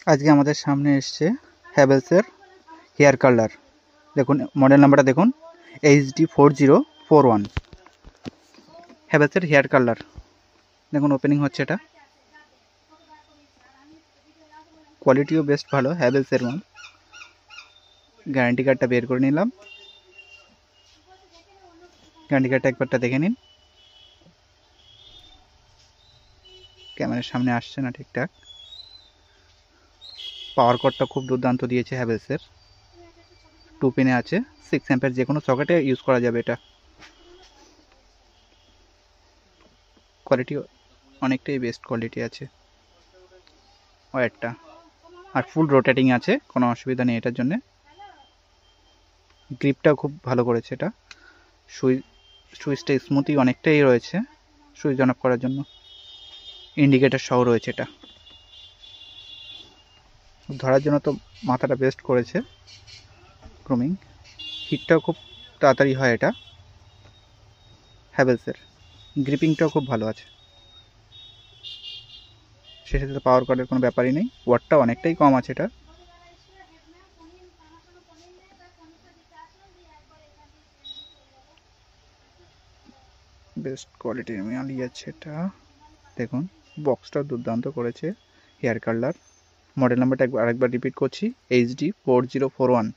আজকে আমাদের সামনে এসছে হ্যাভেলসের হেয়ার কালার। দেখুন মডেল নাম্বারটা দেখুন, HD4041 হ্যাভেলসের হেয়ার কালার। দেখুন ওপেনিং হচ্ছে, এটা কোয়ালিটিও বেস্ট ভালো হ্যাভেলসের মাল। গ্যারান্টি কার্ডটা বের করে নিলাম, গ্যারান্টি কার্ডটা একবারটা দেখে নিন। ক্যামেরার সামনে আসছে না ঠিকঠাক। পাওয়ার কর্ডটা খুব দুর্দান্ত দিয়েছে হ্যাভেলসের, 2 পিনে আছে, 6 অ্যাম্পের যে কোনো সকেটে ইউজ করা যাবে। এটা কোয়ালিটি অনেকটাই বেস্ট কোয়ালিটি আছে ওয়্যারটা, আর ফুল রোটেটিং আছে, কোনো অসুবিধা নেই এটার জন্যে। গ্রিপটাও খুব ভালো করেছে এটা, সুইচটা স্মুথই অনেকটাই রয়েছে সুইচ অন অফ করার জন্য। ইন্ডিকেটার সহ রয়েছে এটা, ধরার জন্য তো মাথাটা বেস্ট করেছে। গ্রুমিং হিটটাও খুব তাড়াতাড়ি হয় এটা হ্যাভেলসের। গ্রিপিংটাও খুব ভালো আছে, সেক্ষেত্রে পাওয়ার কর্ডের কোনো ব্যাপারই নেই। ওয়াটটা অনেকটাই কম আছে এটা। বেস্ট কোয়ালিটির মালই আছে এটা। দেখুন বক্সটা দুর্দান্ত করেছে হেয়ার কালার। মডেল নাম্বারটা আরেকবার রিপিট করছি, HD4041।